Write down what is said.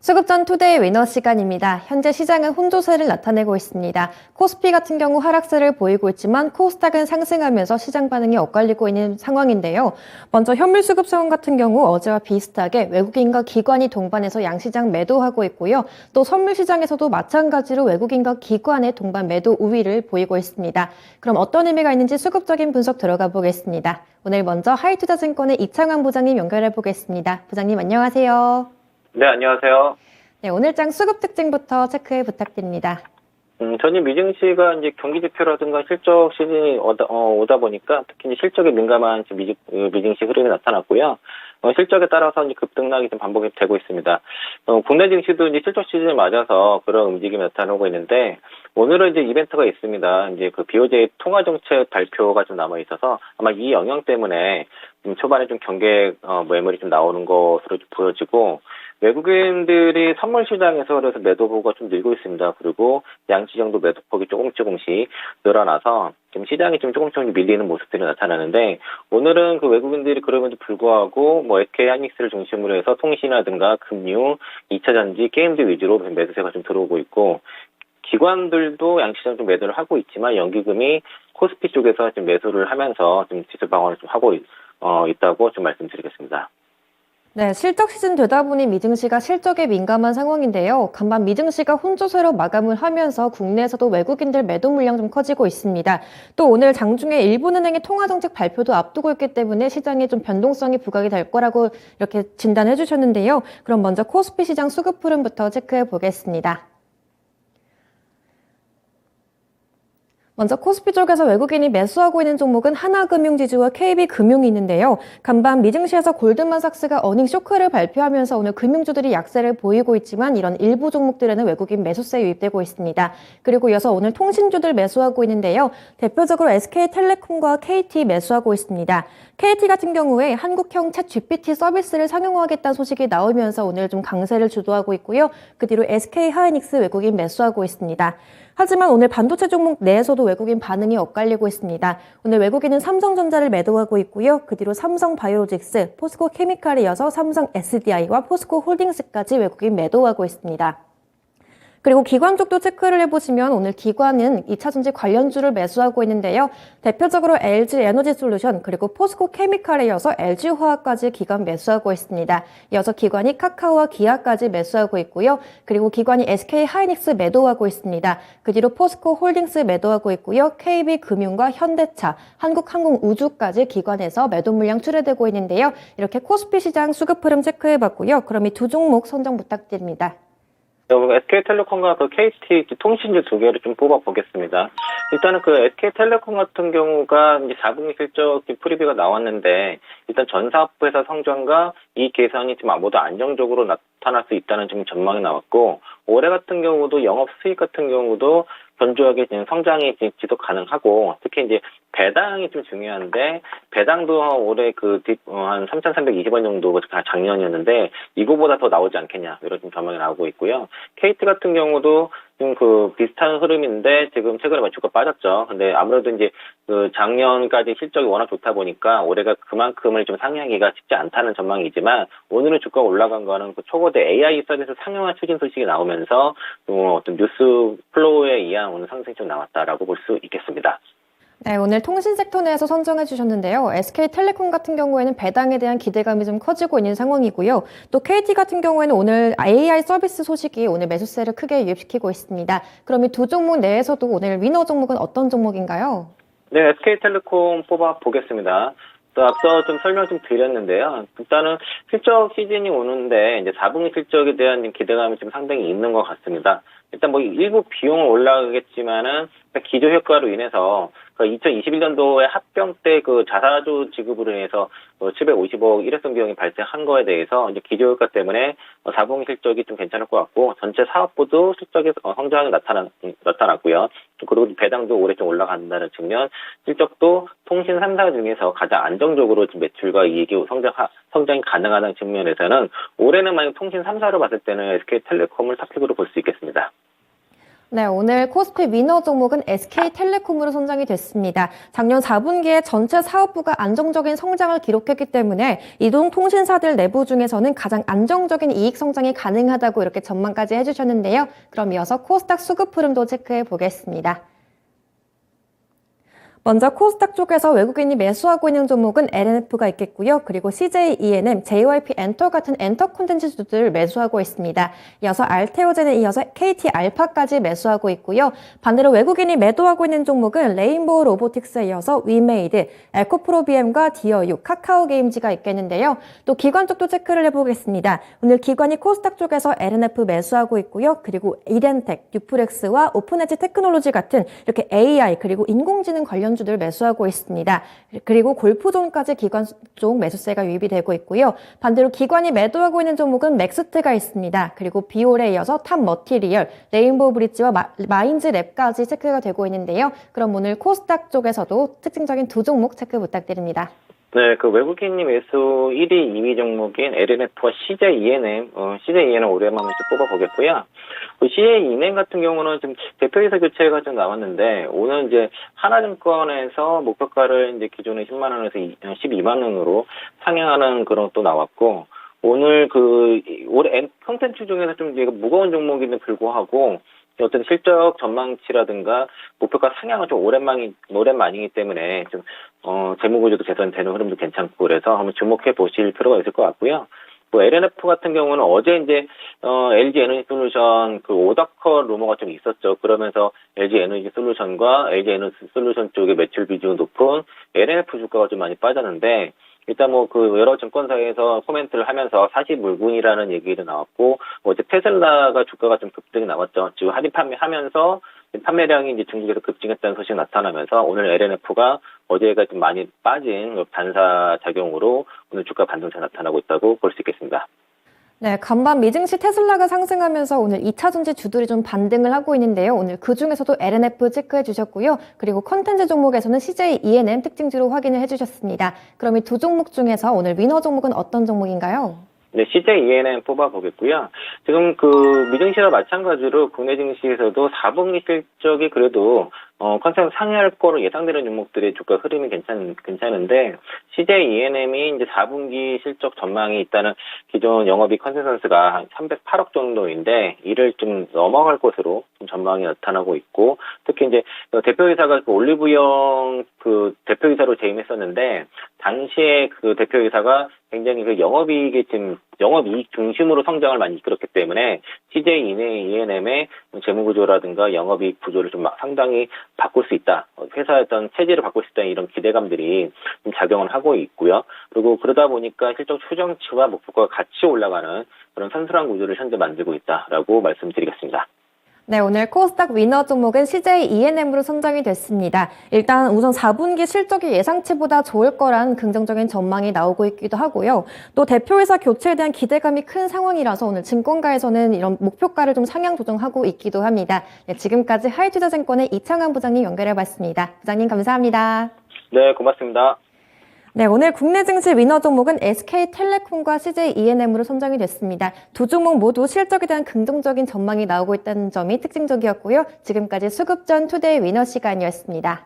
수급전 투데이 위너 시간입니다. 현재 시장은 혼조세를 나타내고 있습니다. 코스피 같은 경우 하락세를 보이고 있지만 코스닥은 상승하면서 시장 반응이 엇갈리고 있는 상황인데요. 먼저 현물 수급 상황 같은 경우 어제와 비슷하게 외국인과 기관이 동반해서 양시장 매도하고 있고요. 또 선물 시장에서도 마찬가지로 외국인과 기관의 동반 매도 우위를 보이고 있습니다. 그럼 어떤 의미가 있는지 수급적인 분석 들어가 보겠습니다. 오늘 먼저 하이투자증권의 이창환 부장님 연결해 보겠습니다. 부장님 안녕하세요. 네, 안녕하세요. 네, 오늘장 수급 특징부터 체크해 부탁드립니다. 전일 미증시가 이제 경기 지표라든가 실적 시즌이 오다 보니까 특히 이제 실적에 민감한 미증시 흐름이 나타났고요. 실적에 따라서 이제 급등락이 좀 반복이 되고 있습니다. 국내 증시도 이제 실적 시즌을 맞아서 그런 움직임이 나타나고 있는데, 오늘은 이제 이벤트가 있습니다. 이제 그 BOJ 통화정책 발표가 좀 남아 있어서 아마 이 영향 때문에 초반에 좀 경계 매물이 좀 나오는 것으로 보여지고, 외국인들이 선물 시장에서 그래서 매도폭가 좀 늘고 있습니다. 그리고 양시장도 매도폭이 조금씩 늘어나서 지금 시장이 좀 조금씩 밀리는 모습들이 나타나는데, 오늘은 그 외국인들이 그럼에도 불구하고 뭐 SK 하이닉스를 중심으로 해서 통신이라든가 금융, 2차 전지, 게임즈 위주로 매도세가 좀 들어오고 있고, 기관들도 양시장 좀 매도를 하고 있지만 연기금이 코스피 쪽에서 좀 매수를 하면서 좀 지수 방어를 좀 하고 있다고 좀 말씀드리겠습니다. 네, 실적 시즌 되다 보니 미증시가 실적에 민감한 상황인데요. 간밤 미증시가 혼조세로 마감을 하면서 국내에서도 외국인들 매도 물량 좀 커지고 있습니다. 또 오늘 장중에 일본은행의 통화정책 발표도 앞두고 있기 때문에 시장에 좀 변동성이 부각이 될 거라고 이렇게 진단해 주셨는데요. 그럼 먼저 코스피 시장 수급 흐름부터 체크해 보겠습니다. 먼저 코스피 쪽에서 외국인이 매수하고 있는 종목은 하나금융지주와 KB금융이 있는데요. 간밤 미증시에서 골드만삭스가 어닝 쇼크를 발표하면서 오늘 금융주들이 약세를 보이고 있지만 이런 일부 종목들에는 외국인 매수세 유입되고 있습니다. 그리고 이어서 오늘 통신주들 매수하고 있는데요. 대표적으로 SK텔레콤과 KT 매수하고 있습니다. KT 같은 경우에 한국형 챗GPT 서비스를 상용화하겠다는 소식이 나오면서 오늘 좀 강세를 주도하고 있고요. 그 뒤로 SK하이닉스 외국인 매수하고 있습니다. 하지만 오늘 반도체 종목 내에서도 외국인 반응이 엇갈리고 있습니다. 오늘 외국인은 삼성전자를 매도하고 있고요. 그 뒤로 삼성바이오로직스, 포스코케미칼에 이어서 삼성 SDI와 포스코홀딩스까지 외국인 매도하고 있습니다. 그리고 기관 쪽도 체크를 해보시면 오늘 기관은 2차전지 관련주를 매수하고 있는데요. 대표적으로 LG에너지솔루션 그리고 포스코케미칼에 이어서 LG화학까지 기관 매수하고 있습니다. 이어서 기관이 카카오와 기아까지 매수하고 있고요. 그리고 기관이 SK하이닉스 매도하고 있습니다. 그 뒤로 포스코홀딩스 매도하고 있고요. KB금융과 현대차, 한국항공우주까지 기관에서 매도 물량 출회되고 있는데요. 이렇게 코스피 시장 수급 흐름 체크해봤고요. 그럼 이 두 종목 선정 부탁드립니다. SK텔레콤과 그 KT 통신주 두 개를 좀 뽑아보겠습니다. 일단은 그 SK텔레콤 같은 경우가 이제 4분기 실적 프리뷰가 나왔는데, 일단 전 사업부 회사 성장과 이익 개선이 좀 모두 안정적으로 나타날 수 있다는 좀 전망이 나왔고, 올해 같은 경우도 영업 수익 같은 경우도 견조하게 성장이 지속 가능하고, 특히 이제 배당이 좀 중요한데, 배당도 올해 한 3,320원 정도 작년이었는데, 이거보다 더 나오지 않겠냐, 이런 좀 전망이 나오고 있고요. KT 같은 경우도 좀 비슷한 흐름인데, 지금 최근에 주가 빠졌죠. 근데 아무래도 이제 작년까지 실적이 워낙 좋다 보니까 올해가 그만큼을 좀 상회하기가 쉽지 않다는 전망이지만, 오늘은 주가 올라간 거는 초거대 AI 서비스 상용화 추진 소식이 나오면서 어떤 뉴스 플로우에 의한 오늘 상승이 좀 나왔다라고 볼 수 있겠습니다. 네, 오늘 통신 섹터 내에서 선정해 주셨는데요. SK텔레콤 같은 경우에는 배당에 대한 기대감이 좀 커지고 있는 상황이고요. 또 KT 같은 경우에는 오늘 AI 서비스 소식이 오늘 매수세를 크게 유입시키고 있습니다. 그럼 이 두 종목 내에서도 오늘 위너 종목은 어떤 종목인가요? 네, SK텔레콤 뽑아보겠습니다. 또 앞서 좀 설명 좀 드렸는데요. 일단은 실적 시즌이 오는데 이제 4분기 실적에 대한 기대감이 좀 상당히 있는 것 같습니다. 일단 일부 비용은 올라가겠지만은 기저 효과로 인해서 2021년도에 합병 때 자사주 지급으로 인해서 750억 일회성 비용이 발생한 거에 대해서 이제 기저 효과 때문에 4분기 실적이 좀 괜찮을 것 같고, 전체 사업부도 실적에 성장이 나타났고요. 그리고 배당도 올해 좀 올라간다는 측면, 실적도 통신 3사 중에서 가장 안정적으로 매출과 이익이 성장이 가능하다는 측면에서는 올해는 만약 통신 3사로 봤을 때는 SK텔레콤을 탑픽으로 볼 수 있겠습니다. 네, 오늘 코스피 위너 종목은 SK텔레콤으로 선정이 됐습니다. 작년 4분기에 전체 사업부가 안정적인 성장을 기록했기 때문에 이동통신사들 내부 중에서는 가장 안정적인 이익 성장이 가능하다고 이렇게 전망까지 해주셨는데요. 그럼 이어서 코스닥 수급 흐름도 체크해 보겠습니다. 먼저 코스닥 쪽에서 외국인이 매수하고 있는 종목은 LNF가 있겠고요. 그리고 CJ ENM, JYP 엔터 같은 엔터 콘텐츠주들을 매수하고 있습니다. 이어서 알테오젠에 이어서 KT 알파까지 매수하고 있고요. 반대로 외국인이 매도하고 있는 종목은 레인보우 로보틱스에 이어서 위메이드, 에코프로비엠과 디어유, 카카오게임즈가 있겠는데요. 또 기관 쪽도 체크를 해보겠습니다. 오늘 기관이 코스닥 쪽에서 LNF 매수하고 있고요. 그리고 이덴텍, 뉴프렉스와 오픈엣지 테크놀로지 같은 이렇게 AI 그리고 인공지능 관련 주들 매수하고 있습니다. 그리고 골프존까지 기관 쪽 매수세가 유입이 되고 있고요. 반대로 기관이 매도하고 있는 종목은 맥스트가 있습니다. 그리고 비올에 이어서 탑머티리얼, 레인보우 브릿지와 마인즈랩까지 체크가 되고 있는데요. 그럼 오늘 코스닥 쪽에서도 특징적인 두 종목 체크 부탁드립니다. 네, 그 외국인이 매수 1위, 2위 종목인 LNF와 CJ ENM, CJ ENM 오랜만에 좀 뽑아보겠고요. 그 CJ ENM 같은 경우는 지금 대표이사 교체가 좀 나왔는데, 오늘 이제 하나증권에서 목표가를 이제 기존에 10만 원에서 12만 원으로 상향하는 그런 또 나왔고, 오늘 올해 콘텐츠 중에서 좀 무거운 종목임에도 불구하고, 어떤 실적 전망치라든가 목표가 상향은 좀 오랜만이기 때문에 좀 재무구조도 개선되는 흐름도 괜찮고 그래서 한번 주목해 보실 필요가 있을 것 같고요. 뭐 LNF 같은 경우는 어제 이제 LG 에너지 솔루션 그 오더컷 루머가 좀 있었죠. 그러면서 LG 에너지 솔루션과 LG 에너지 솔루션 쪽의 매출 비중이 높은 LNF 주가가 좀 많이 빠졌는데. 일단 여러 증권사에서 코멘트를 하면서 사실 물군이라는 얘기도 나왔고, 어제 테슬라가 주가가 좀 급등이 나왔죠. 지금 할인 판매하면서 판매량이 이제 중국에서 급증했다는 소식이 나타나면서 오늘 LNF가 어제가 좀 많이 빠진 반사 작용으로 오늘 주가 반등세 나타나고 있다고 볼 수 있겠습니다. 네, 간밤 미증시 테슬라가 상승하면서 오늘 2차전지 주들이 좀 반등을 하고 있는데요. 오늘 그중에서도 LNF 체크해 주셨고요. 그리고 컨텐츠 종목에서는 CJ ENM 특징주로 확인을 해주셨습니다. 그럼 이 두 종목 중에서 오늘 위너 종목은 어떤 종목인가요? 네, CJ ENM 뽑아보겠고요. 지금 미증시와 마찬가지로 국내 증시에서도 4분기 실적이 그래도 컨센서스 상회할 거로 예상되는 종목들의 주가 흐름이 괜찮은데, CJ ENM이 이제 4분기 실적 전망이 있다는 기존 영업이익 컨센서스가 한 308억 정도인데, 이를 좀 넘어갈 것으로 좀 전망이 나타나고 있고, 특히 이제 대표이사가 올리브영 대표이사로 재임했었는데, 당시에 대표이사가 굉장히 영업이익 중심으로 성장을 많이 이끌었기 때문에 CJ ENM의 재무구조라든가 영업이익 구조를 좀 상당히 바꿀 수 있다. 회사의 어떤 체질을 바꿀 수 있다는 이런 기대감들이 좀 작용을 하고 있고요. 그리고 그러다 보니까 실적 추정치와 목표가 같이 올라가는 그런 선순환 구조를 현재 만들고 있다라고 말씀드리겠습니다. 네, 오늘 코스닥 위너 종목은 CJ ENM으로 선정이 됐습니다. 일단 우선 4분기 실적이 예상치보다 좋을 거란 긍정적인 전망이 나오고 있기도 하고요. 또 대표이사 교체에 대한 기대감이 큰 상황이라서 오늘 증권가에서는 이런 목표가를 좀 상향 조정하고 있기도 합니다. 네, 지금까지 하이투자증권의 이창환 부장님 연결해봤습니다. 부장님 감사합니다. 네, 고맙습니다. 네, 오늘 국내 증시 위너 종목은 SK텔레콤과 CJ ENM으로 선정이 됐습니다. 두 종목 모두 실적에 대한 긍정적인 전망이 나오고 있다는 점이 특징적이었고요. 지금까지 수급전 투데이 위너 시간이었습니다.